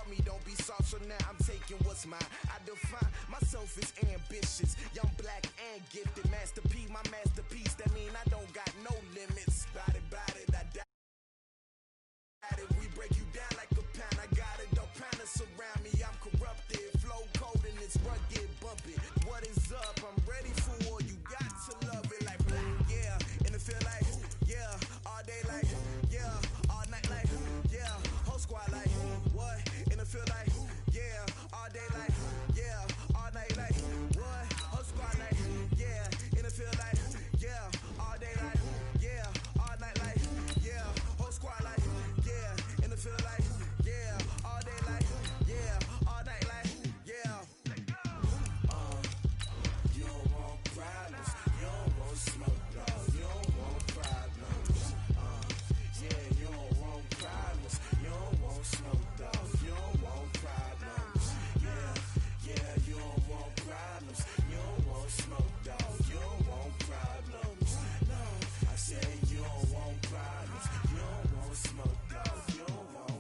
me, don't be soft, so now I'm taking what's mine. I define myself as ambitious, young, black, and gifted. Master P, my masterpiece, that mean I don't got no limits. Bout it, I doubt it. We break you down like a pound, I got it, don't pound us around me, I'm corrupted. Flow cold and it's rugged, bumpy. What is up? I'm ready for war, you got to love it like black, yeah. And it feel like, yeah, all day like, yeah, all night like, yeah, whole squad like, what? And it feel like, yeah, all day like, yeah, all night like, what? Whole squad like, yeah, and it feel like, yeah, all day like, yeah, all night like, yeah, whole squad like, yeah, and it feel like, yeah, all day like, yeah, all night like, yeah. You don't want problems, you don't want smoke, dog, you don't want problems. Yeah, you don't want problems, you don't want smoke, dog, you don't want problems. Yeah, you don't want problems, you don't want smoke, dog, you don't want problems. No, I said you don't want problems, you don't want smoke, dog, you don't want.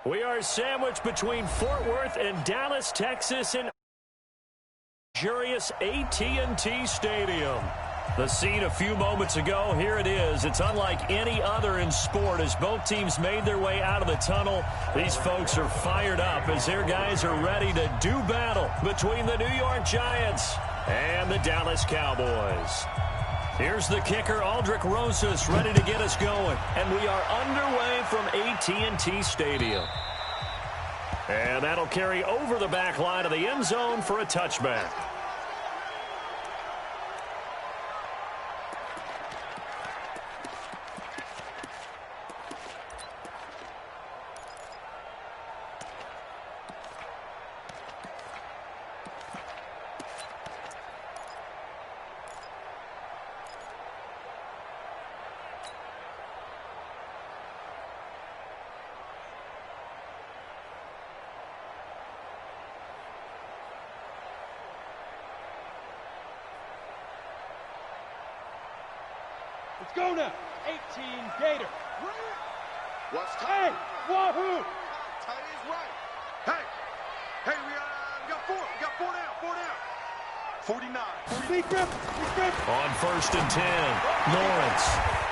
We are sandwiched between Fort Worth and Dallas, Texas, in luxurious AT&T Stadium. The scene a few moments ago, here it is. It's unlike any other in sport as both teams made their way out of the tunnel. These folks are fired up as their guys are ready to do battle between the New York Giants and the Dallas Cowboys. Here's the kicker, Aldrich Rosas, ready to get us going. And we are underway from AT&T Stadium. And that'll carry over the back line of the end zone for a touchback. Let's go now. 18 Gator. What's Hey, wahoo! tight is right. Hey, we got four. We got four down. 49. Big grip. On 1st and 10, Lawrence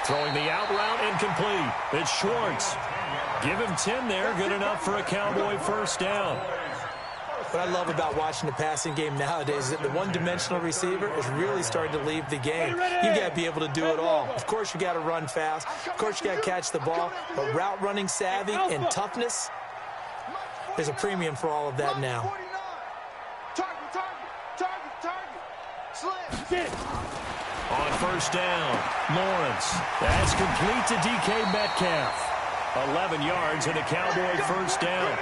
throwing the out route incomplete. It's Schwartz. Give him 10 there, good enough for a Cowboy first down. What I love about watching the passing game nowadays is that the one-dimensional receiver is really starting to leave the game. You got to be able to do it all. Of course, you got to run fast. Of course, you got to catch the ball. But route running savvy and toughness, there's a premium for all of that now. Target. On 1st down, Lawrence. That's complete to DK Metcalf. 11 yards and a Cowboy first down.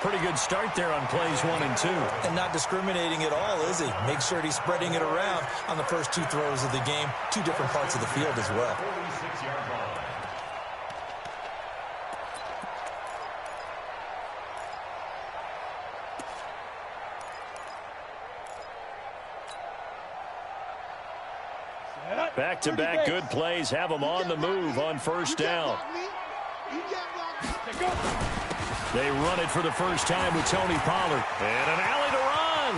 Pretty good start there on plays 1 and 2. And not discriminating at all, is he? Make sure he's spreading it around on the first 2 throws of the game. 2 different parts of the field as well. Back-to-back good plays have them on the move on 1st down. They run it for the first time with Tony Pollard. And an alley to run.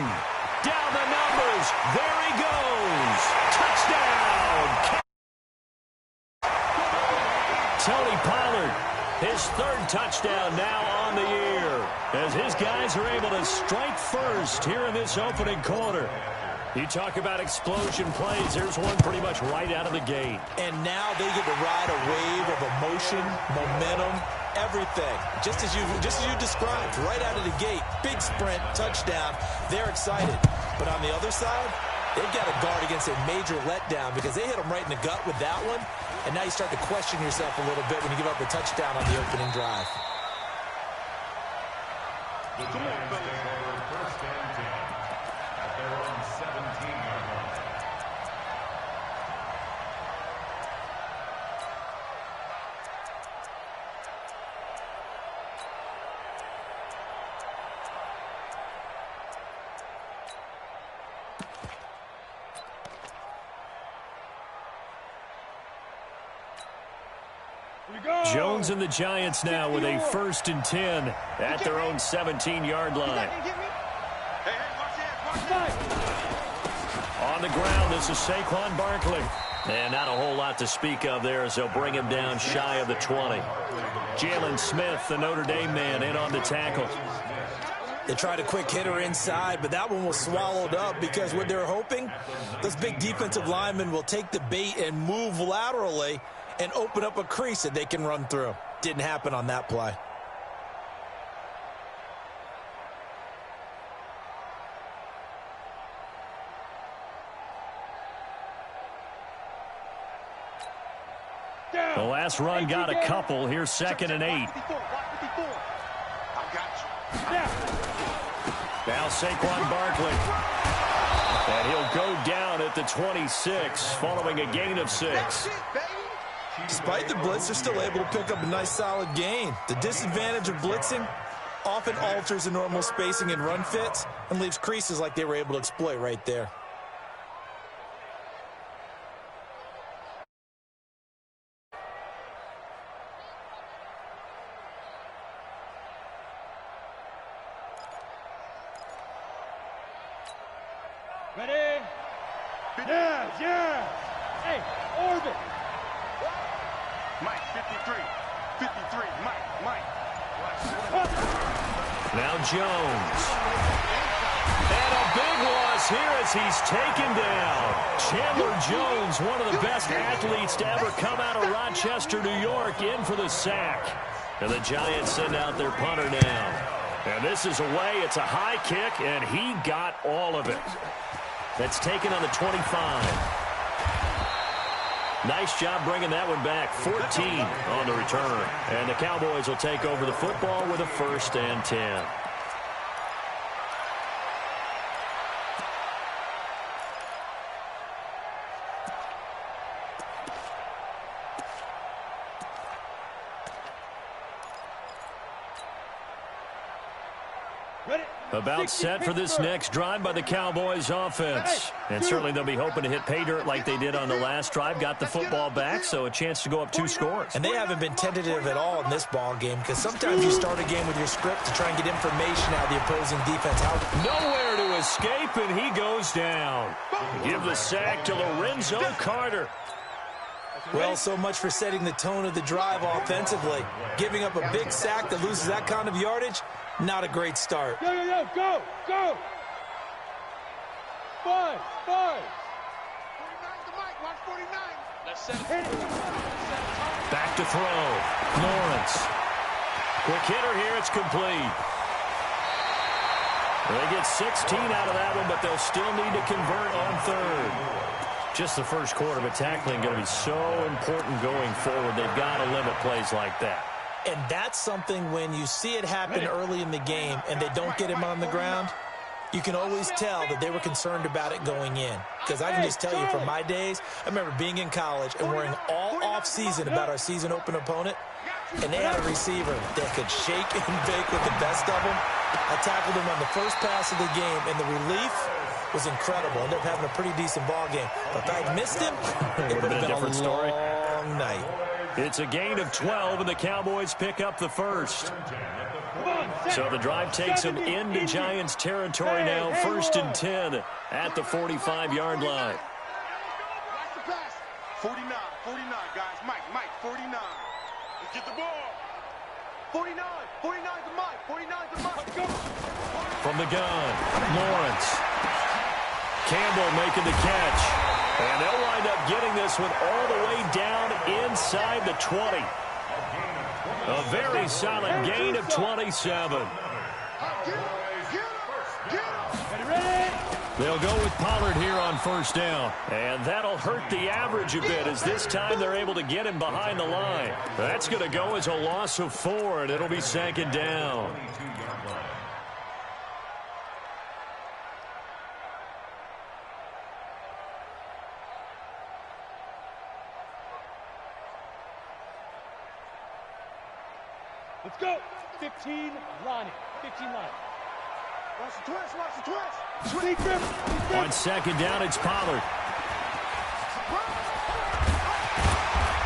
Down the numbers. There he goes. Touchdown. Tony Pollard, his 3rd touchdown now on the year, as his guys are able to strike first here in this opening quarter. You talk about explosion plays. There's one pretty much right out of the gate. And now they get to ride a wave of emotion, momentum, everything. Just as you described, right out of the gate. Big sprint, touchdown. They're excited. But on the other side, they've got to guard against a major letdown because they hit them right in the gut with that one. And now you start to question yourself a little bit when you give up a touchdown on the opening drive. Come on, fellas. Jones and the Giants now with a 1st and 10 at their own 17-yard line. On the ground, this is Saquon Barkley. And not a whole lot to speak of there as they'll bring him down shy of the 20. Jalen Smith, the Notre Dame man, in on the tackle. They tried a quick hitter inside, but that one was swallowed up because what they're hoping, those big defensive linemen will take the bait and move laterally and open up a crease that they can run through. Didn't happen on that play. The last run got a couple. Here's 2nd and 8. Now Saquon Barkley. And he'll go down at the 26 following a gain of 6. Despite the blitz, they're still able to pick up a nice solid gain. The disadvantage of blitzing often alters the normal spacing and run fits and leaves creases like they were able to exploit right there. Ready? Yeah. Hey, orbit. Mike, 53. 53. Mike. Now Jones. And a big loss here as he's taken down. Chandler Jones, one of the best athletes to ever come out of Rochester, New York, in for the sack. And the Giants send out their punter now. And this is away. It's a high kick, and he got all of it. That's taken on the 25. Nice job bringing that one back. 14 on the return. And the Cowboys will take over the football with a 1st and 10. About set for this next drive by the Cowboys offense. And certainly they'll be hoping to hit pay dirt like they did on the last drive. Got the football back, so a chance to go up 2 scores. And they haven't been tentative at all in this ball game because sometimes you start a game with your script to try and get information out of the opposing defense. Nowhere to escape, and he goes down. Give the sack to Lorenzo Carter. Well, so much for setting the tone of the drive offensively. Giving up a big sack that loses that kind of yardage, not a great start. Go. 5. 49 to Mike. Watch 49. Let's set it. Back to throw. Lawrence. Quick hitter here. It's complete. They get 16 out of that one, but they'll still need to convert on 3rd. Just the first quarter, but tackling going to be so important going forward. They've got to limit plays like that. And that's something when you see it happen early in the game and they don't get him on the ground, you can always tell that they were concerned about it going in. Because I can just tell you from my days, I remember being in college and worrying all off-season about our season open opponent, and they had a receiver that could shake and bake with the best of them. I tackled him on the first pass of the game, and the relief was incredible. Ended up having a pretty decent ball game. But if I'd missed him, it would have been a different story. Long night. It's a gain of 12, and the Cowboys pick up the 1st. So the drive takes them into Giants territory now. 1st and 10 at the 45-yard line. Watch the pass. 49, guys. Mike, 49. Let's get the ball. 49 to Mike. Go. From the gun, Lawrence. Campbell making the catch. And they'll wind up getting this one all the way down inside the 20. A very solid gain of 27. They'll go with Pollard here on 1st down. And that'll hurt the average a bit as this time they're able to get him behind the line. That's going to go as a loss of 4, and it'll be 2nd down. Let's go. 15 line. Watch the twist. Deep grip. On 2nd down, it's Pollard.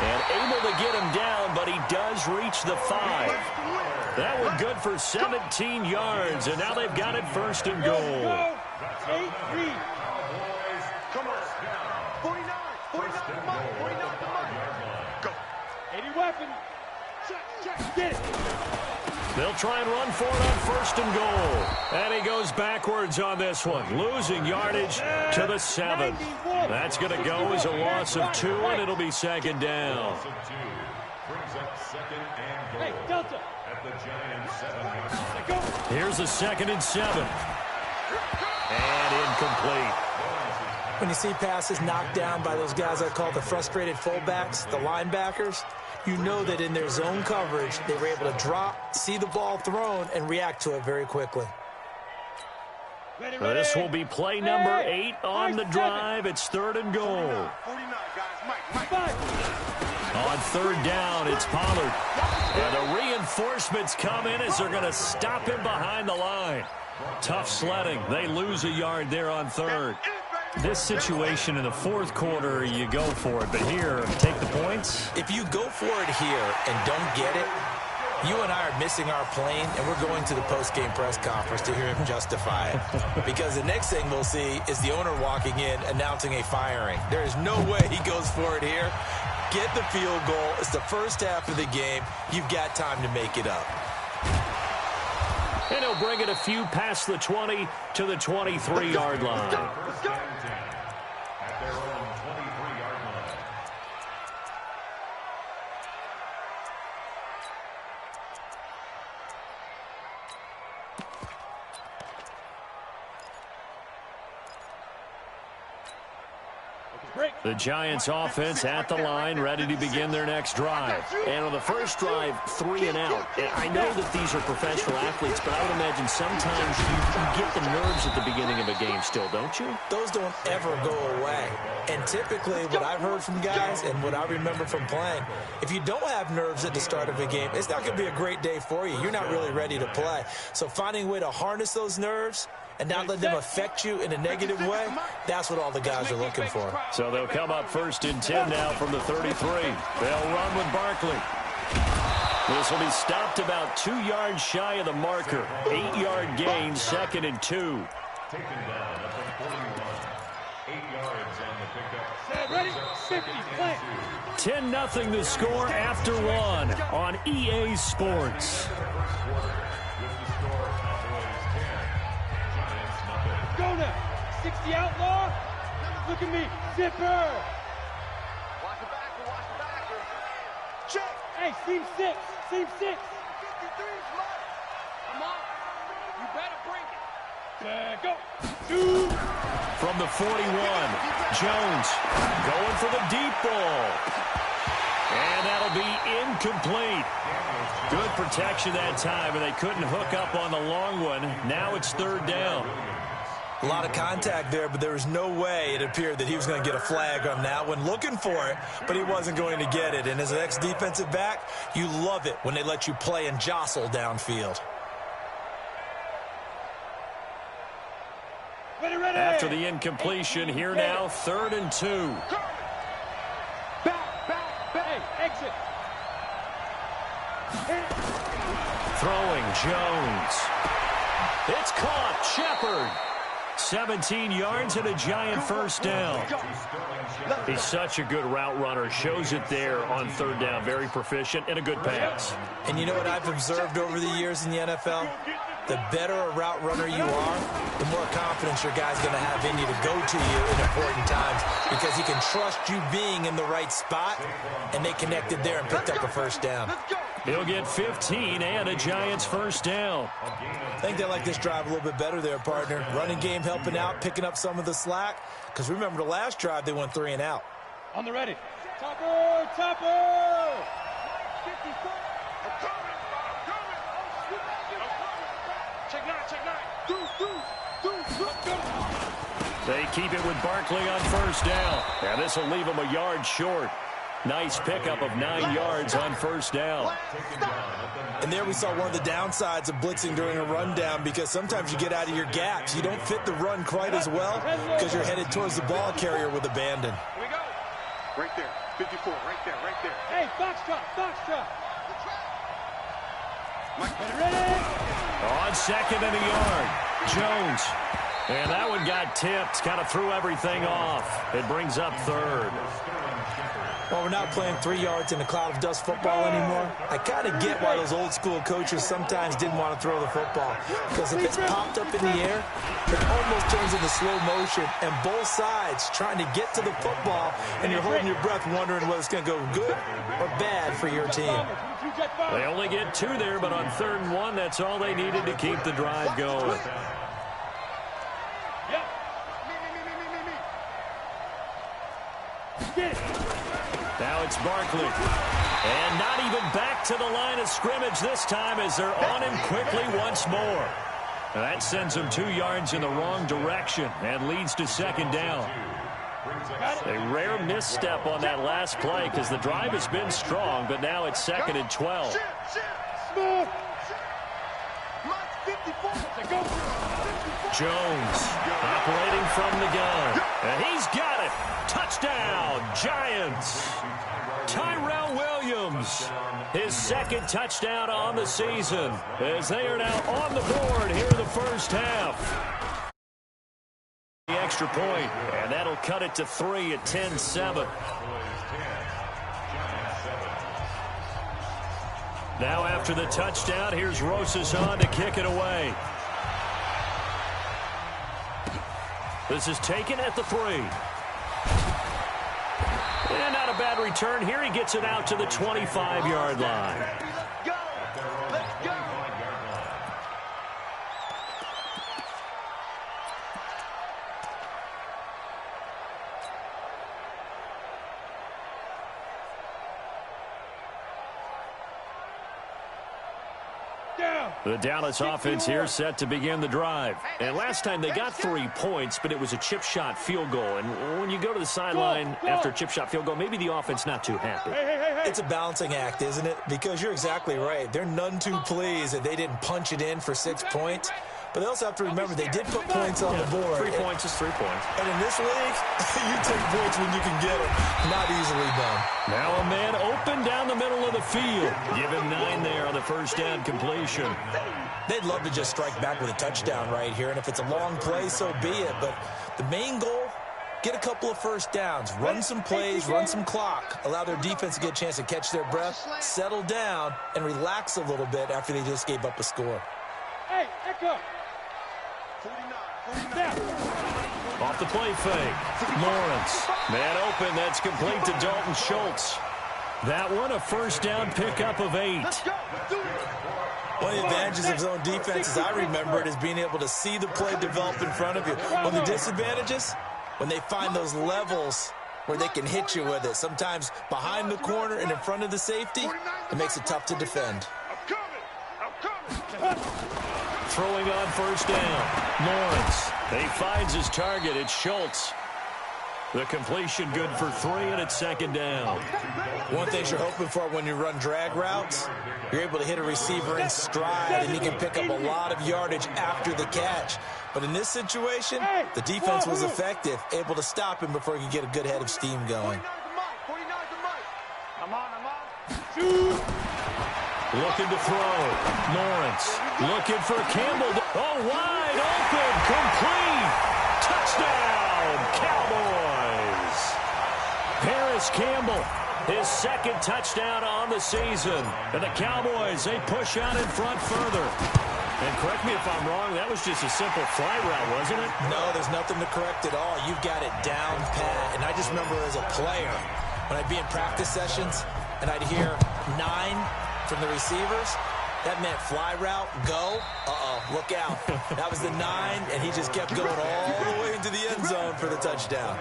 And able to get him down, but he does reach the 5. That one good for 17 yards, and now they've got it first and goal. 8-3. Come on. 49. 49 to Mike. 49 to Mike. Go. 80 weapon. Check. Get it. They'll try and run for it on first and goal. And he goes backwards on this one, losing yardage to the 7. That's going to go as a loss of 2, and it'll be second down. Hey, Delta. Here's a 2nd and 7. And incomplete. When you see passes knocked down by those guys I call the frustrated fullbacks, the linebackers, you know that in their zone coverage, they were able to drop, see the ball thrown, and react to it very quickly. Ready. This will be play number 8 on the drive. It's 3rd and goal. 49, guys. Mike. On 3rd down, it's Pollard. And the reinforcements come in as they're going to stop him behind the line. Tough sledding. They lose a yard there on 3rd. This situation in the 4th quarter, you go for it. But here, take the points. If you go for it here and don't get it, you and I are missing our plane, and we're going to the post-game press conference to hear him justify it. Because the next thing we'll see is the owner walking in announcing a firing. There is no way he goes for it here. Get the field goal. It's the first half of the game. You've got time to make it up. And he'll bring it a few past the 20 to the 23-yard line. Let's go. The Giants offense at the line, ready to begin their next drive. And on the first drive, 3 and out. And I know that these are professional athletes, but I would imagine sometimes you get the nerves at the beginning of a game still, don't you? Those don't ever go away. And typically what I've heard from guys and what I remember from playing, if you don't have nerves at the start of a game, it's not going to be a great day for you. You're not really ready to play. So finding a way to harness those nerves and not let them affect you in a negative way, that's what all the guys are looking for. So they'll come up 1st and 10 now from the 33. They'll run with Barkley. This will be stopped about 2 yards shy of the marker. 8-yard gain, 2nd and 2. Set, ready, 50, play. 10-0 the score after 1 on EA Sports. Go now. 60 outlaw. Look at me. Zipper. Watch the backer. Check. Hey, seam 6. Seam 6. 53's Mike. Come on. You better bring it. Go. 2. From the 41, Jones going for the deep ball. And that'll be incomplete. Good protection that time, and they couldn't hook up on the long one. Now it's 3rd down. A lot of contact there, but there was no way it appeared that he was going to get a flag on that one. Looking for it, but he wasn't going to get it. And as an ex-defensive back, you love it when they let you play and jostle downfield. Ready. After the incompletion, here now, 3rd and 2. Back. Hey, exit. Throwing Jones. It's caught. Shepard. 17 yards and a Giant 1st down. He's such a good route runner. Shows it there on 3rd down. Very proficient and a good pass. And you know what I've observed over the years in the NFL? The better a route runner you are, the more confidence your guy's going to have in you to go to you in important times because he can trust you being in the right spot, and they connected there and picked up a 1st down. He'll get 15 and a Giants 1st down. I think they like this drive a little bit better there, partner. Running game helping out, picking up some of the slack. Because remember the last drive, they went 3 and out. On the ready. Topper. Check 9. They keep it with Barkley on 1st down. And this will leave him a yard short. Nice pickup of 9 yards on 1st down. And there we saw one of the downsides of blitzing during a rundown because sometimes you get out of your gaps. You don't fit the run quite as well because you're headed towards the ball carrier with abandon. Here we go. Right there. 54, right there, right there. Hey, box drop. On second and a yard, Jones. And that one got tipped, kind of threw everything off. It brings up third. Well, we're not playing 3 yards in a cloud of dust football anymore. I kind of get why those old school coaches sometimes didn't want to throw the football. Because if it's popped up in the air, it almost turns into slow motion. And both sides trying to get to the football, and you're holding your breath wondering whether it's going to go good or bad for your team. They only get 2 there, but on 3rd and 1, that's all they needed to keep the drive going. Now it's Barkley. And not even back to the line of scrimmage this time as they're on him quickly once more. And that sends him 2 yards in the wrong direction and leads to 2nd down. A rare misstep on that last play because the drive has been strong, but now it's 2nd and 12. Jones operating from the gun. And he's got it. Touchdown, Giants. Tyrell Williams, his 2nd touchdown on the season as they are now on the board here in the first half. The extra point, and that'll cut it to 3 at 10-7. Now after the touchdown, here's Rosas on to kick it away. This is taken at the 3. And not a bad return here. He gets it out to the 25-yard line. Let's go. The Dallas offense here set to begin the drive. And last time they got 3 points, but it was a chip shot field goal. And when you go to the sideline after a chip shot field goal, maybe the offense not too happy. It's a balancing act, isn't it? Because you're exactly right. They're none too pleased that they didn't punch it in for 6 points. But they also have to remember they did put points on the board. 3 points is 3 points. And in this league, you take points when you can get them. Not easily done. Now a man open down the middle of the field. Give him 9 there on the first down completion. They'd love to just strike back with a touchdown right here. And if it's a long play, so be it. But the main goal, get a couple of first downs. Run some plays, run some clock. Allow their defense to get a chance to catch their breath, settle down, and relax a little bit after they just gave up a score. Hey, Echo. 49. Off the play fake. Lawrence. Man open. That's complete to Dalton Schultz. That one a first down pickup of 8. One of the advantages of zone defense, as I remember it, is being able to see the play develop in front of you. One of the disadvantages, when they find those levels where they can hit you with it. Sometimes behind the corner and in front of the safety, it makes it tough to defend. Throwing on first down. Lawrence. He finds his target. It's Schultz. The completion good for 3, and it's 2nd down. One thing you're hoping for when you run drag routes, you're able to hit a receiver in stride, and he can pick up a lot of yardage after the catch. But in this situation, the defense was effective, able to stop him before he could get a good head of steam going. I'm on. Looking to throw. Lawrence looking for Campbell. Oh, wide open. Complete. Touchdown, Cowboys. Paris Campbell, his 2nd touchdown on the season. And the Cowboys, they push out in front further. And correct me if I'm wrong, that was just a simple fly route, wasn't it? No, there's nothing to correct at all. You've got it down pat. And I just remember as a player, when I'd be in practice sessions, and I'd hear 9 from the receivers, that meant fly route, go, look out. That was the 9, and he just kept going all the way into the end zone for the touchdown.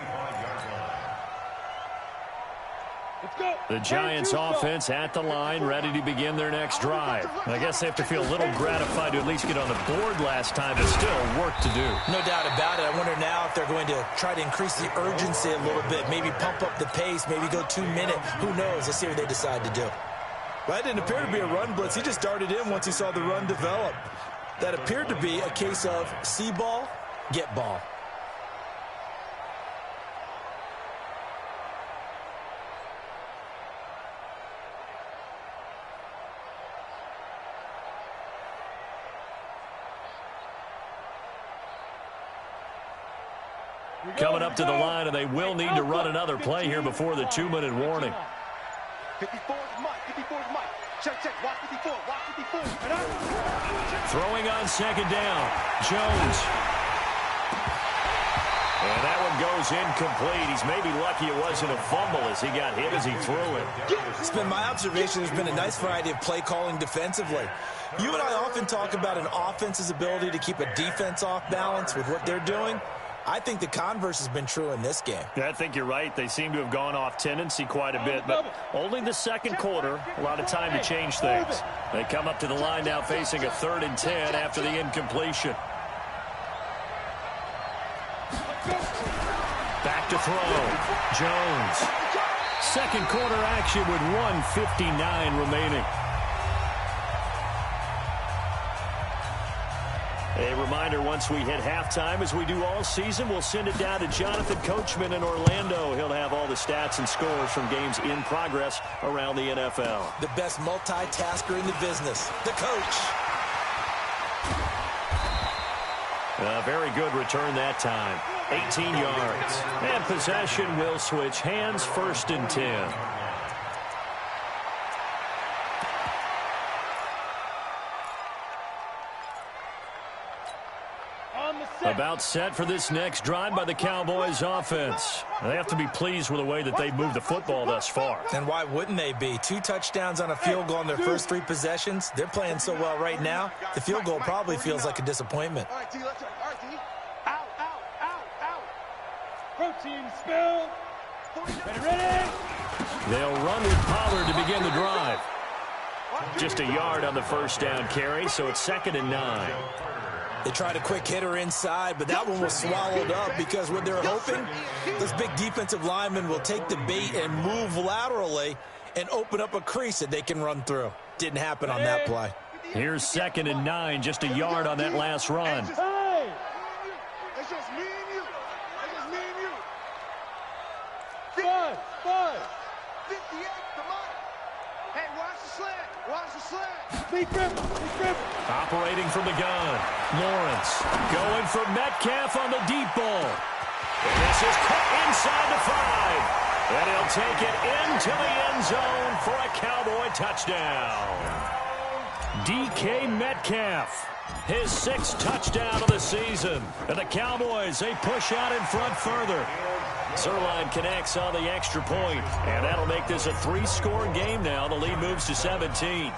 The Giants offense at the line, ready to begin their next drive. I guess they have to feel a little gratified to at least get on the board last time, but still work to do. No doubt about it. I wonder now if they're going to try to increase the urgency a little bit, maybe pump up the pace, maybe go 2 minute. Who knows? Let's see what they decide to do. Well, that didn't appear to be a run blitz. He just darted in once he saw the run develop. That appeared to be a case of see ball, get ball. coming up to the line, and they will need to run another play here before the 2-minute warning. 54 is Mike. 54 is Mike. Check, check. Watch 54. Watch 54. Throwing on second down. Jones. And that one goes incomplete. He's maybe lucky it wasn't a fumble as he got hit as he threw it. It's been my observation there's been a nice variety of play calling defensively. You and I often talk about an offense's ability to keep a defense off balance with what they're doing. I think the converse has been true in this game. I think you're right. They seem to have gone off tendency quite a bit, but only the second quarter, a lot of time to change things. They come up to the line now facing a 3rd and 10 after the incompletion. Back to throw. Jones. Second quarter action with 1:59 remaining. A reminder, once we hit halftime, as we do all season, we'll send it down to Jonathan Coachman in Orlando. He'll have all the stats and scores from games in progress around the NFL. The best multitasker in the business, the coach. A very good return that time. 18 yards. And possession will switch hands, 1st and 10. About set for this next drive by the Cowboys offense. They have to be pleased with the way that they've moved the football thus far. And why wouldn't they be? 2 touchdowns on a field goal in their first 3 possessions. They're playing so well right now, the field goal probably feels like a disappointment. All right, D, let's go. All right, D. Out, out, out, out. Protein spill. Ready? They'll run with Pollard to begin the drive. Just a yard on the first down carry, so it's 2nd and 9. They tried a quick hitter inside, but that one was swallowed up because what they're hoping, this big defensive lineman will take the bait and move laterally and open up a crease that they can run through. Didn't happen on that play. Here's 2nd and 9, just a yard on that last run. It's just me and you. It's just me and you. 5. 58, come on. Hey, watch the slant. Watch the slant. Big grip. Operating from the gun. Lawrence going for Metcalf on the deep ball. And this is cut inside the 5. And he'll take it into the end zone for a Cowboy touchdown. DK Metcalf, his 6th touchdown of the season. And the Cowboys, they push out in front further. Zerline connects on the extra point, and that'll make this a 3-score game now. The lead moves to 17.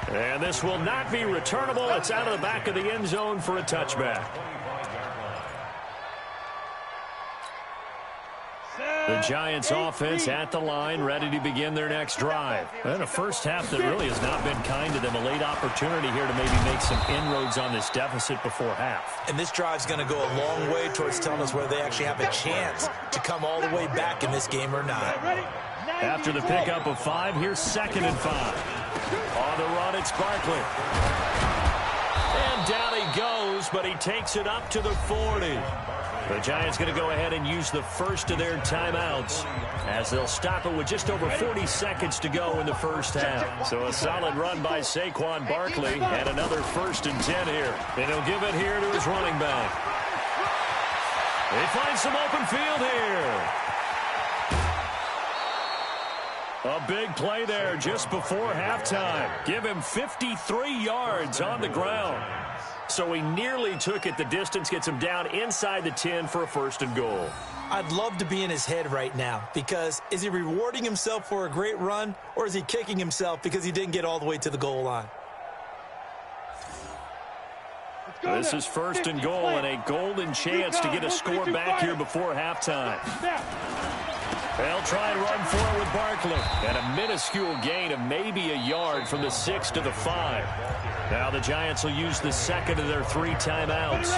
And this will not be returnable. It's out of the back of the end zone for a touchback. The Giants offense at the line, ready to begin their next drive. And a first half that really has not been kind to them. A late opportunity here to maybe make some inroads on this deficit before half. And this drive's going to go a long way towards telling us whether they actually have a chance to come all the way back in this game or not. After the pickup of 5, here's 2nd and 5. On the run, it's Barkley. And down he goes, but he takes it up to the 40. The Giants going to go ahead and use the first of their timeouts as they'll stop it with just over 40 seconds to go in the first half. So a solid run by Saquon Barkley and another 1st and 10 here. And he'll give it here to his running back. They find some open field here. A big play there just before halftime. Give him 53 yards on the ground. So he nearly took it the distance, gets him down inside the 10 for a 1st and goal. I'd love to be in his head right now because is he rewarding himself for a great run or is he kicking himself because he didn't get all the way to the goal line? This is 1st and goal and a golden chance to get a score back here before halftime. They'll try and run for it with Barkley. And a minuscule gain of maybe a yard from the 6 to the 5. Now the Giants will use the 2nd of their 3 timeouts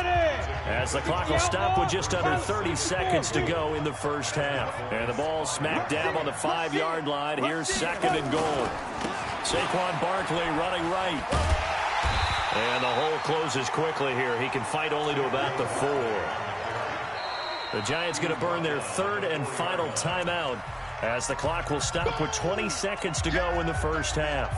as the clock will stop with just under 30 seconds to go in the first half. And the ball smack dab on the 5-yard line. Here's 2nd and goal. Saquon Barkley running right. And the hole closes quickly here. He can fight only to about the 4. The Giants going to burn their 3rd and final timeout as the clock will stop with 20 seconds to go in the first half.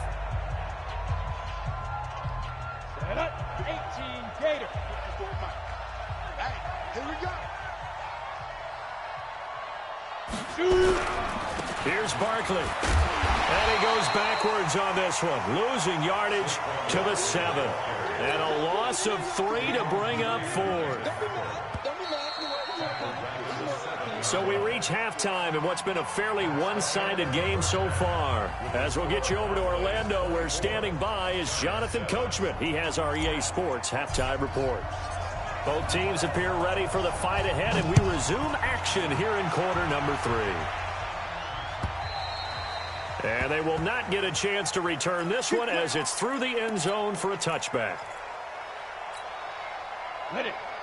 Here's Barkley. And he goes backwards on this one, losing yardage to the 7. And a loss of 3 to bring up 4. So we reach halftime in what's been a fairly one-sided game so far. As we'll get you over to Orlando, where standing by is Jonathan Coachman. He has our EA Sports halftime report. Both teams appear ready for the fight ahead, and we resume action here in quarter number 3. And they will not get a chance to return this one as it's through the end zone for a touchback.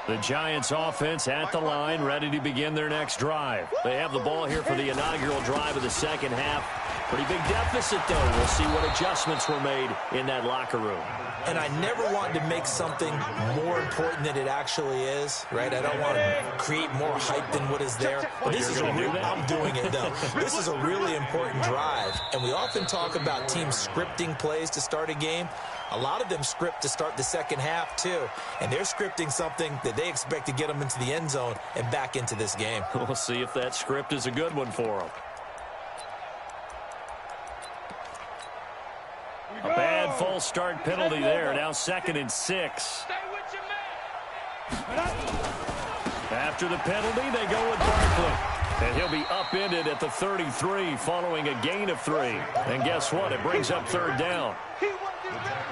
The Giants offense at the line, ready to begin their next drive. They have the ball here for the inaugural drive of the second half. Pretty big deficit, though. We'll see what adjustments were made in that locker room. And I never want to make something more important than it actually is, right? I don't want to create more hype than what is there. But this is I'm doing it, though. This is a really important drive. And we often talk about teams scripting plays to start a game. A lot of them script to start the second half, too. And they're scripting something that they expect to get them into the end zone and back into this game. We'll see if that script is a good one for them. A bad false start penalty there. Now 2nd and 6. After the penalty, they go with Barkley. And he'll be upended at the 33 following a gain of 3. And guess what? It brings up 3rd down.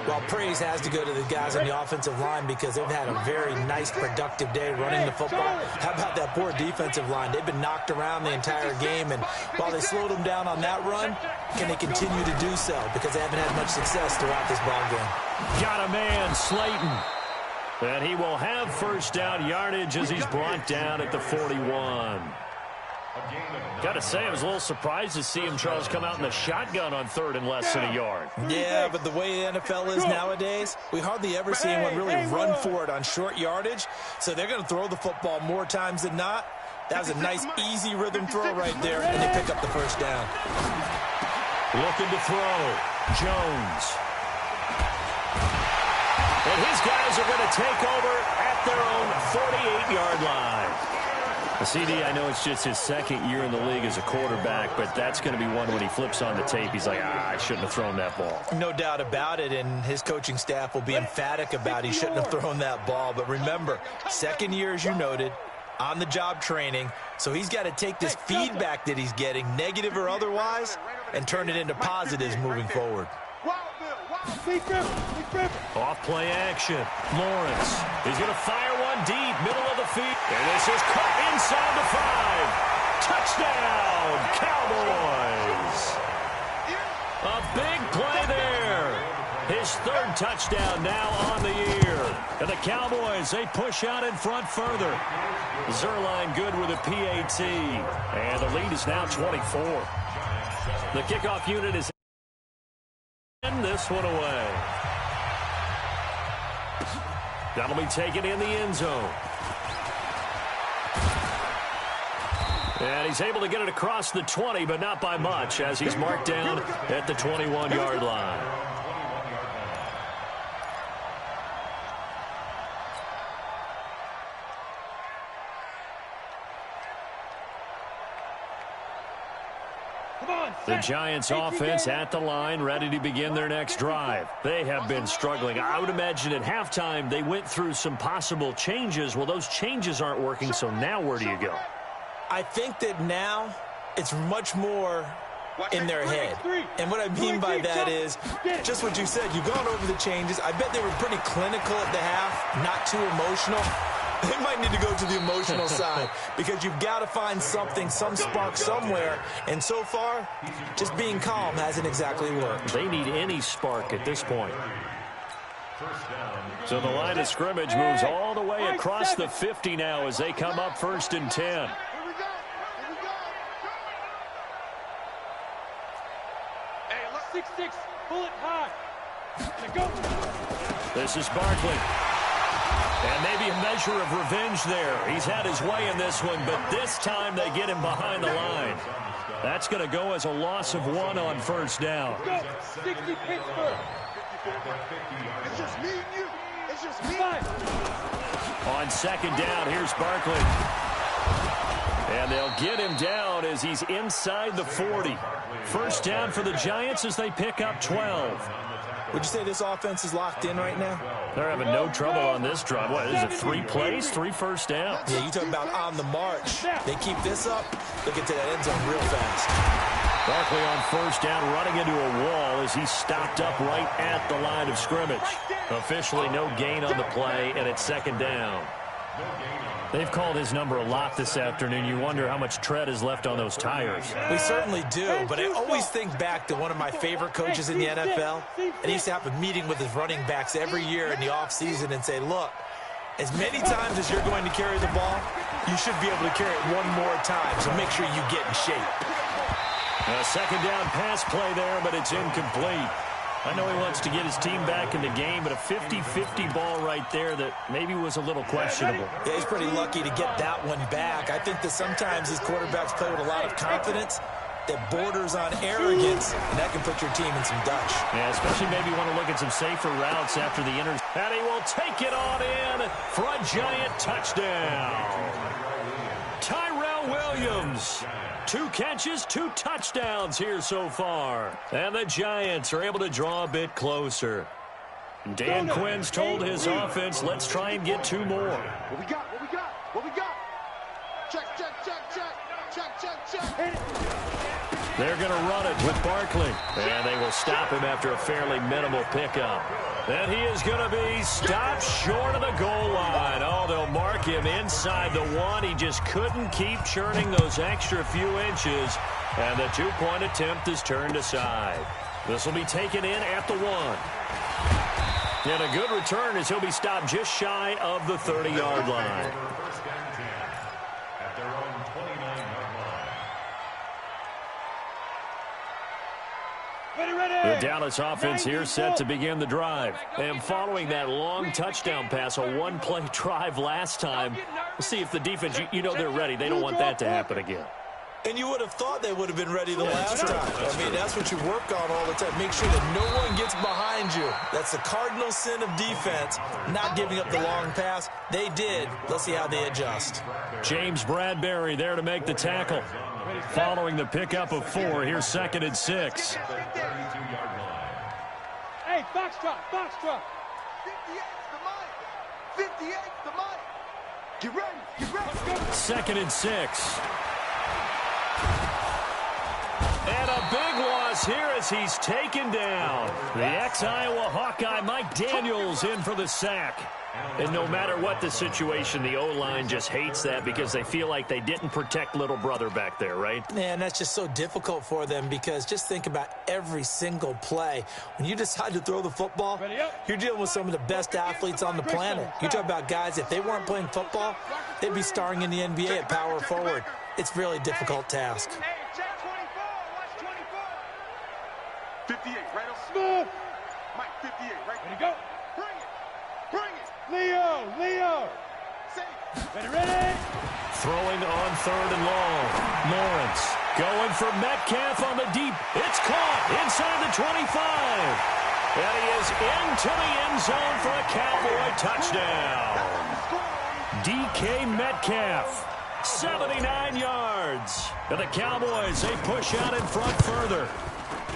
Well, praise has to go to the guys on the offensive line because they've had a very nice, productive day running the football. How about that poor defensive line? They've been knocked around the entire game, and while they slowed them down on that run, can they continue to do so? Because they haven't had much success throughout this ball game. Got a man, Slayton. And he will have 1st down yardage as he's brought down at the 41. Got to say, I was a little surprised to see him, Charles, come out in the shotgun on 3rd and less than a yard. Yeah, but the way the NFL is nowadays, we hardly ever see anyone really run for it on short yardage. So they're going to throw the football more times than not. That was a nice, easy rhythm throw right there, and they pick up the 1st down. Looking to throw. Jones. And his guys are going to take over at their own 48-yard line. CD, I know it's just his 2nd year in the league as a quarterback, but that's going to be one when he flips on the tape. He's like, I shouldn't have thrown that ball. No doubt about it, and his coaching staff will be emphatic about he shouldn't have thrown that ball. But remember, 2nd year, as you noted, on-the-job training, so he's got to take this feedback that he's getting, negative or otherwise, and turn it into positives moving forward. Off play action. Lawrence. He's going to fire one deep, middle of the field. And this is cut inside the 5. Touchdown, Cowboys. A big play there. His 3rd touchdown now on the year. And the Cowboys, they push out in front further. Zerline good with a PAT. And the lead is now 24. The kickoff unit is this one away. That'll be taken in the end zone. And he's able to get it across the 20, but not by much, as he's marked down at the 21-yard line. The Giants offense at the line, ready to begin their next drive. They have been struggling. I would imagine at halftime they went through some possible changes. Well, those changes aren't working, so now where do you go? I think that now it's much more in their head. And what I mean by that is just what you said. You've gone over the changes. I bet they were pretty clinical at the half, not too emotional. They might need to go to the emotional side because you've got to find something, some spark somewhere. And so far, just being calm hasn't exactly worked. They need any spark at this point. So the line of scrimmage moves all the way across the 50 now as they come up 1st and 10. Hey, 6-6, pull it high. This is Barkley. And maybe a measure of revenge there. He's had his way in this one, but this time they get him behind the line. That's going to go as a loss of 1 on 1st down. 60 Pittsburgh. It's just me and you. It's just me. On 2nd down, here's Barkley. And they'll get him down as he's inside the 40. First down for the Giants as they pick up 12. Would you say this offense is locked in right now? They're having no trouble on this drive. What, is it 3 plays, 3 first downs? Yeah, you talk about on the march. They keep this up, they'll get to that end zone real fast. Barkley on first down, running into a wall as he's stopped up right at the line of scrimmage. Officially no gain on the play, and it's second down. They've called his number a lot this afternoon. You wonder how much tread is left on those tires. We certainly do, but I always think back to one of my favorite coaches in the NFL. And he used to have a meeting with his running backs every year in the offseason and say, look, as many times as you're going to carry the ball, you should be able to carry it one more time, so make sure you get in shape. A second down pass play there, but it's incomplete. I know he wants to get his team back in the game, but a 50-50 ball right there that maybe was a little questionable. Yeah, he's pretty lucky to get that one back. I think that sometimes these quarterbacks play with a lot of confidence that borders on arrogance, and that can put your team in some Dutch. Yeah, especially maybe want to look at some safer routes after the interception. And he will take it on in for a Giant touchdown. Tyrell Williams. 2 catches, 2 touchdowns here so far. And the Giants are able to draw a bit closer. Dan Quinn's told his offense, let's try and get 2 more. What we got? What we got? What we got? Check, check, check, check. Check, check, check. They're going to run it with Barkley. And they will stop him after a fairly minimal pickup. And he is going to be stopped short of the goal line. Oh, they'll mark him inside the 1. He just couldn't keep churning those extra few inches. And the 2-point attempt is turned aside. This will be taken in at the 1. And a good return as he'll be stopped just shy of the 30-yard line. The Dallas offense here set to begin the drive. And following that long touchdown pass, a 1-play drive last time, we'll see if the defense, you know they're ready. They don't want that to happen again. And you would have thought they would have been ready the last time. I mean, that's what you work on all the time. Make sure that no one gets behind you. That's the cardinal sin of defense, not giving up the long pass. They did. Let's see how they adjust. James Bradbury there to make the tackle. Following the pickup of 4, here's 2nd and 6. Hey, Foxtrot, Foxtrot. 58's the mic. 58's the mic. Get ready, get ready. 2nd and 6. And a big loss here as he's taken down. The ex-Iowa Hawkeye Mike Daniels in for the sack. And no matter what the situation, the O-line just hates that because they feel like they didn't protect little brother back there, right? Man, that's just so difficult for them because just think about every single play. When you decide to throw the football, you're dealing with some of the best athletes on the planet. You talk about guys, if they weren't playing football, they'd be starring in the NBA at power forward. It's a really difficult task. Hey, check 24. Watch 24. 58, right on. Smooth. Mike, 58, right. Ready to go. Bring it. Bring it. Leo. Safe. Ready. Throwing on 3rd and long. Lawrence going for Metcalf on the deep. It's caught inside the 25. And he is into the end zone for a Cowboy touchdown. DK Metcalf, 79 yards. And the Cowboys, they push out in front further.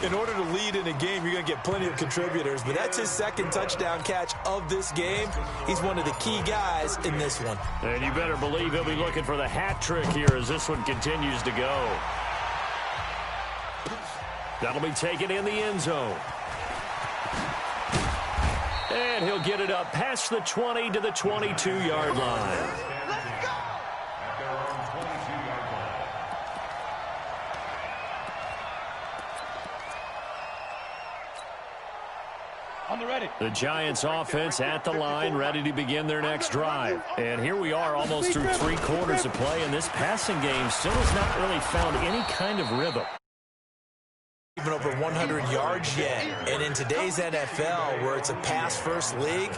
In order to lead in a game, you're going to get plenty of contributors, but that's his 2nd touchdown catch of this game. He's one of the key guys in this one. And you better believe he'll be looking for the hat trick here as this one continues to go. That'll be taken in the end zone. And he'll get it up past the 20 to the 22-yard line. Let's go. On the ready. The Giants offense at the line, ready to begin their next drive. And here we are almost through 3 quarters of play, and this passing game still has not really found any kind of rhythm. Even over 100 yards yet. And in today's NFL, where it's a pass-first league,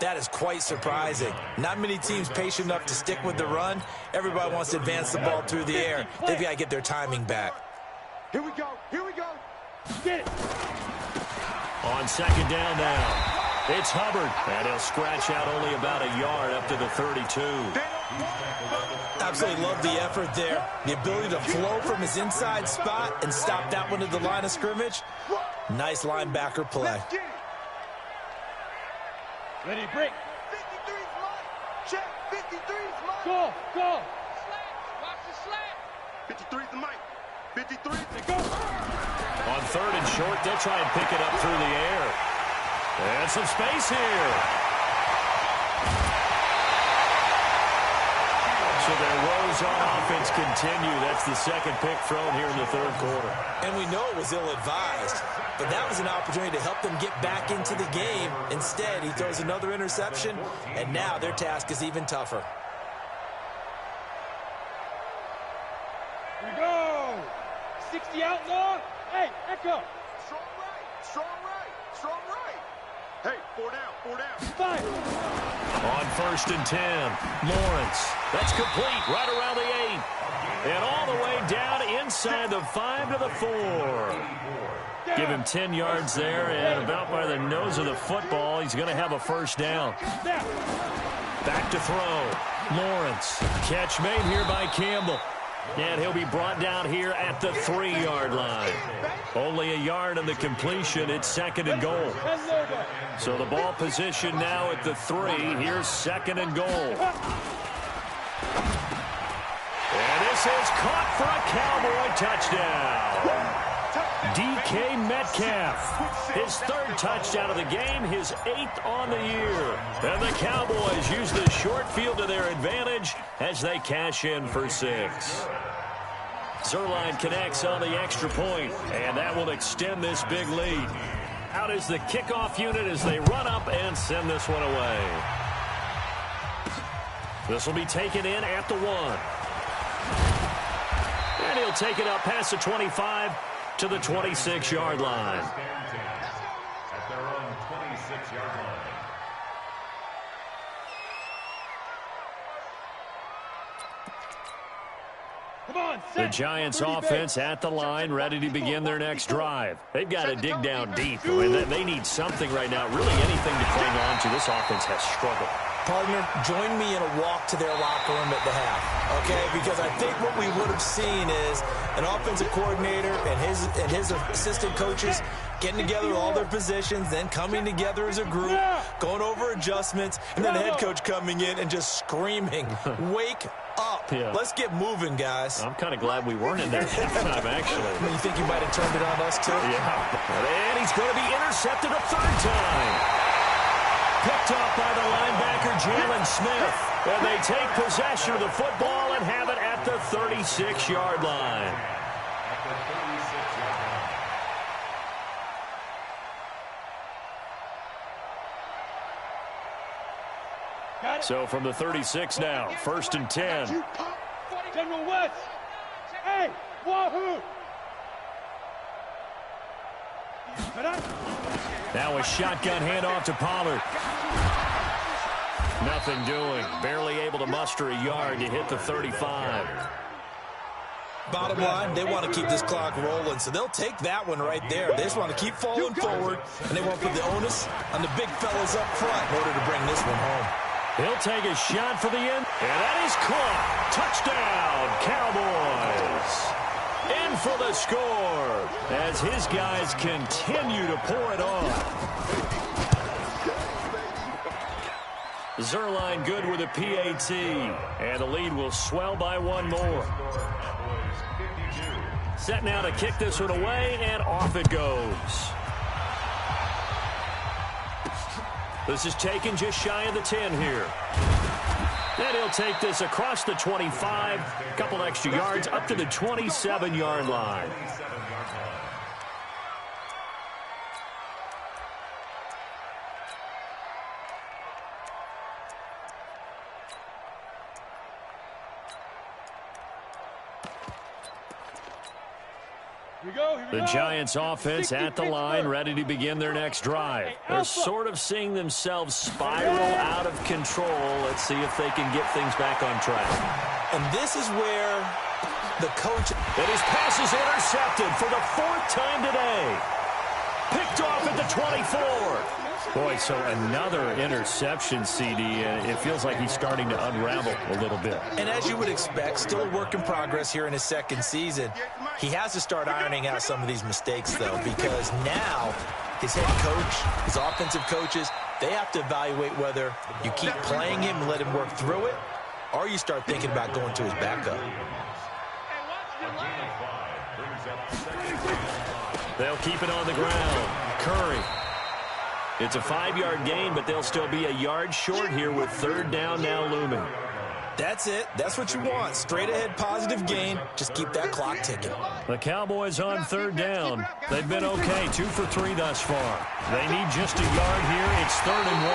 that is quite surprising. Not many teams patient enough to stick with the run. Everybody wants to advance the ball through the air. They've got to get their timing back. Here we go. Here we go. Get it. On 2nd down now, it's Hubbard, and he'll scratch out only about a yard up to the 32. Absolutely love the effort there. The ability to flow from his inside spot and stop that one at the line of scrimmage. Nice linebacker play. Ready, break. 53's mine. Check. 53's mine. Go. Slant. Watch the slant. 53's the mic. 53. Go. On 3rd and short, they'll try and pick it up through the air. And some space here. So their woes on offense continue. That's the second pick thrown here in the 3rd quarter. And we know it was ill-advised, but that was an opportunity to help them get back into the game. Instead, he throws another interception, and now their task is even tougher. Here we go. 60 outlaw. Hey, echo. Strong right. Strong right. Strong right. Hey, 4 down. 4 down. 5. On 1st and 10, Lawrence. That's complete right around the 8. And all the way down inside the 5 to the 4. Give him 10 yards there, and about by the nose of the football, he's going to have a first down. Back to throw. Lawrence. Catch made here by Campbell. And he'll be brought down here at the 3-yard line. Only a yard on the completion. It's 2nd and goal. So the ball position now at the 3. Here's 2nd and goal. And this is caught for a Cowboy touchdown. DK Metcalf, his 3rd touchdown of the game, his 8th on the year. And the Cowboys use the short field to their advantage as they cash in for 6. Zerline connects on the extra point, and that will extend this big lead. Out is the kickoff unit as they run up and send this one away. This will be taken in at the 1. And he'll take it up past the 25 to the 26-yard line. At their own 26-yard line. Come on, The Giants offense at the line, ready to begin their next drive. They've got to dig down deep. I mean, they need something right now, really anything to cling on to. This offense has struggled. Partner, join me in a walk to their locker room at the half, okay? Because I think what we would have seen is an offensive coordinator and his assistant coaches getting together with all their positions, then coming together as a group, going over adjustments, and then the head coach coming in and just screaming, wake up. Yeah. Let's get moving, guys. I'm kind of glad we weren't in there that time, actually. I mean, you think you might have turned it on us, too? Yeah. And he's going to be intercepted a 3rd time. Picked off by the linebacker, Jalen Smith. And they take possession of the football and have it at the 36-yard line. So from the 36 now, 1st and 10. General West. Hey, wahoo. Now a shotgun handoff to Pollard. Nothing doing. Barely able to muster a yard to hit the 35. Bottom line, they want to keep this clock rolling, so they'll take that one right there. They just want to keep falling forward, and they want to put the onus on the big fellas up front in order to bring this one home. He'll take a shot for the end, and that is caught. Touchdown, Cowboys. In for the score as his guys continue to pour it on. Zerline good with a PAT, and the lead will swell by 1 more. Set now to kick this one away, and off it goes. This is taken just shy of the 10 here. And he'll take this across the 25, a couple extra yards, up to the 27-yard line. The Giants offense at the line, ready to begin their next drive. They're sort of seeing themselves spiral out of control. Let's see if they can get things back on track. And this is where the coach... And his pass is intercepted for the 4th time today. Picked off at the 24. Boy, so another interception, CD, and it feels like he's starting to unravel a little bit. And as you would expect, still a work in progress here in his second season. He has to start ironing out some of these mistakes, though, because now his head coach, his offensive coaches, they have to evaluate whether you keep playing him and let him work through it, or you start thinking about going to his backup. They'll keep it on the ground. Curry. It's a 5-yard gain, but they'll still be a yard short here with third down now looming. That's it. That's what you want. Straight ahead positive gain. Just keep that clock ticking. The Cowboys on third down. They've been okay, 2 for 3 thus far. They need just a yard here. It's 3rd and 1.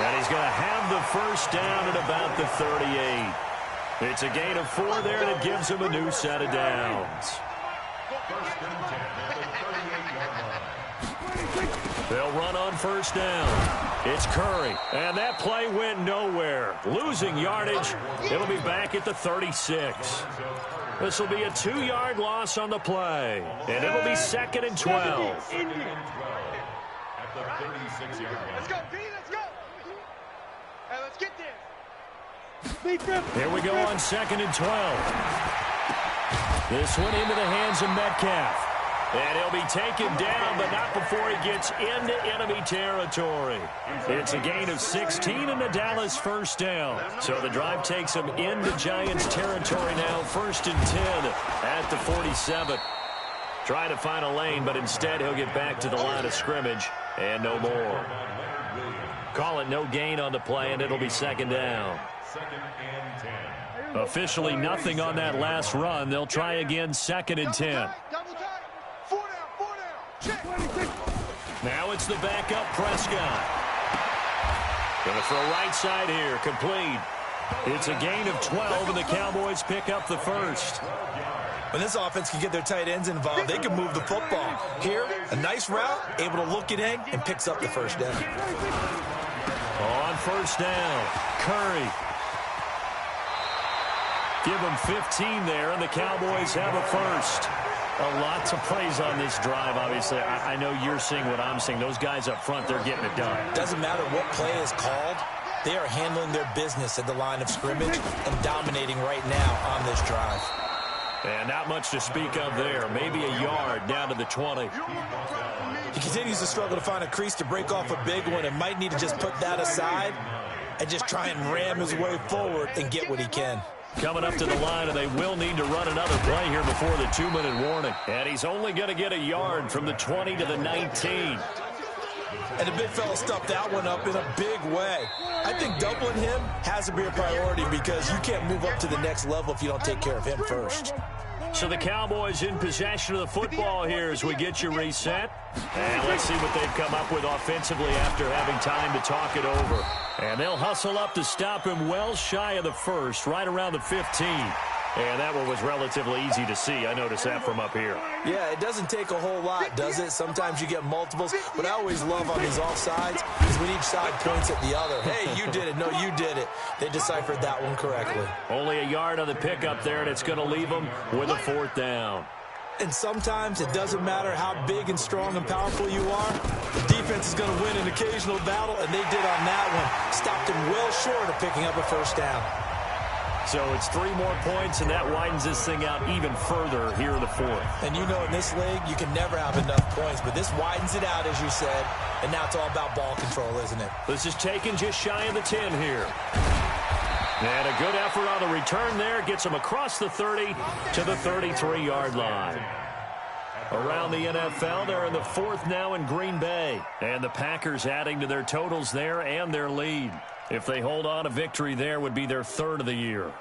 And he's going to have the first down at about the 38. It's a gain of 4 there, and it gives him a new set of downs. They'll run on first down. It's Curry, and that play went nowhere. Losing yardage. It'll be back at the 36. This will be a 2-yard loss on the play, and it'll be 2nd and 12. At the 36-yard line. Let's go, B, let's go. Hey, let's get this. Here we go on 2nd and 12. This one into the hands of Metcalf. And he'll be taken down, but not before he gets into enemy territory. It's a gain of 16 and the Dallas first down. So the drive takes him into Giants territory now, 1st and 10 at the 47. Trying to find a lane, but instead he'll get back to the line of scrimmage and no more. Call it no gain on the play, and it'll be 2nd down. 2nd and 10. Officially nothing on that last run. They'll try again, 2nd and 10. Double tight. 4 down, 4 down. Check. Now it's the backup Prescott. Gonna throw right side here, complete. It's a gain of 12, and the Cowboys pick up the first. When this offense can get their tight ends involved, they can move the football. Here, a nice route, able to look it in, and picks up the first down. On first down, Curry. Give him 15 there, and the Cowboys have a first. A lot to praise on this drive, obviously. I know you're seeing what I'm seeing. Those guys up front, they're getting it done. Doesn't matter what play is called. They are handling their business at the line of scrimmage and dominating right now on this drive. And not much to speak of there. Maybe a yard down to the 20. He continues to struggle to find a crease to break off a big one and might need to just put that aside and just try and ram his way forward and get what he can. Coming up to the line, and they will need to run another play here before the 2-minute warning. And he's only going to get a yard from the 20 to the 19. And the big fella stuffed that one up in a big way. I think doubling him has to be a priority because you can't move up to the next level if you don't take care of him first. So the Cowboys in possession of the football here as we get you reset. And let's see what they've come up with offensively after having time to talk it over. And they'll hustle up to stop him well shy of the first, right around the 15. And that one was relatively easy to see. I noticed that from up here. Yeah, it doesn't take a whole lot, does it? Sometimes you get multiples. What I always love on these offsides is when each side points at the other. Hey, you did it. No, you did it. They deciphered that one correctly. Only a yard on the pickup there, and it's going to leave them with a 4th down. And sometimes it doesn't matter how big and strong and powerful you are. The defense is going to win an occasional battle, and they did on that one. Stopped them well short of picking up a first down. So it's 3 more points, and that widens this thing out even further here in the 4th. And you know in this league, you can never have enough points, but this widens it out, as you said, and now it's all about ball control, isn't it? This is taken just shy of the 10 here. And a good effort on the return there. Gets him across the 30 to the 33-yard line. Around the NFL, they're in the 4th now in Green Bay. And the Packers adding to their totals there and their lead. If they hold on, a victory there would be their 3rd of the year.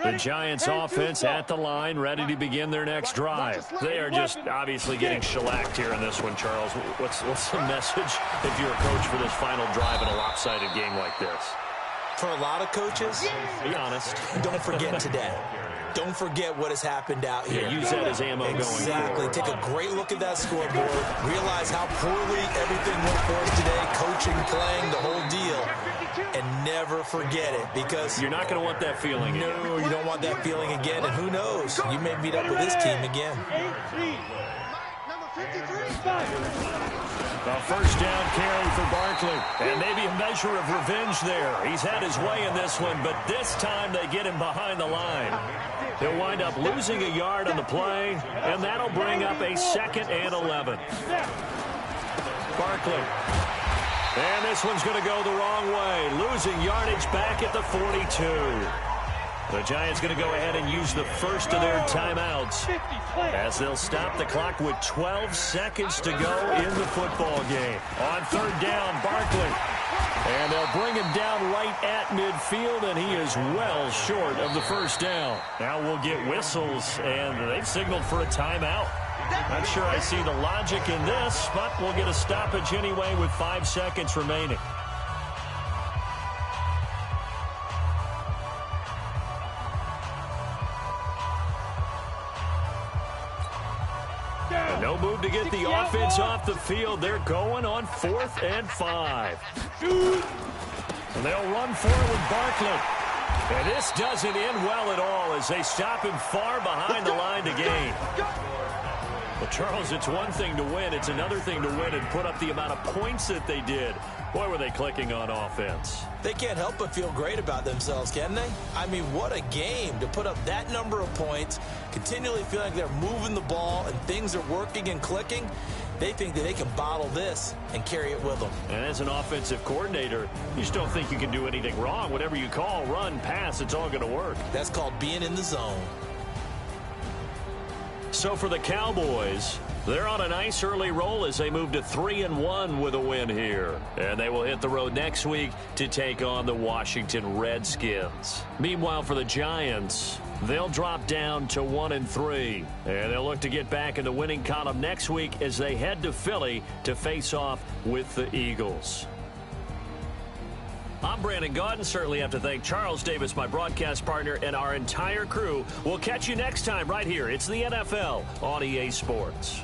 The Giants offense at the line, ready to begin their next drive. They are just obviously getting shellacked here in this one, Charles. What's the message if you're a coach for this final drive in a lopsided game like this? For a lot of coaches, be honest. Don't forget today. Don't forget what has happened out here. Yeah, use that as ammo going forward. Exactly. Take a great look at that scoreboard. Realize how poorly everything went for us today. Coaching, playing, the whole deal. And never forget it because you're not going to want that feeling again. No, you don't want that feeling again, and who knows? You may meet up with this team again. 18. Number 53. A first down carry for Barkley. And maybe a measure of revenge there. He's had his way in this one, but this time they get him behind the line. He'll wind up losing a yard on the play, and that'll bring up a 2nd and 11. Barkley. And this one's going to go the wrong way. Losing yardage back at the 42. The Giants going to go ahead and use the first of their timeouts as they'll stop the clock with 12 seconds to go in the football game. On 3rd down, Barkley. And they'll bring him down right at midfield, and he is well short of the first down. Now we'll get whistles, and they've signaled for a timeout. Not sure I see the logic in this, but we'll get a stoppage anyway with 5 seconds remaining. And no move to get the offense off the field. They're going on 4th and 5. And they'll run forward with Barkley. And this doesn't end well at all as they stop him far behind the line to gain. Well, Charles, it's one thing to win. It's another thing to win and put up the amount of points that they did. Boy, were they clicking on offense. They can't help but feel great about themselves, can they? I mean, what a game to put up that number of points, continually feeling like they're moving the ball and things are working and clicking. They think that they can bottle this and carry it with them. And as an offensive coordinator, you just don't think you can do anything wrong. Whatever you call, run, pass, it's all going to work. That's called being in the zone. So for the Cowboys, they're on a nice early roll as they move to 3-1 with a win here. And they will hit the road next week to take on the Washington Redskins. Meanwhile, for the Giants, they'll drop down to 1-3. And they'll look to get back in the winning column next week as they head to Philly to face off with the Eagles. I'm Brandon Gaudin. Certainly have to thank Charles Davis, my broadcast partner, and our entire crew. We'll catch you next time right here. It's the NFL on EA Sports.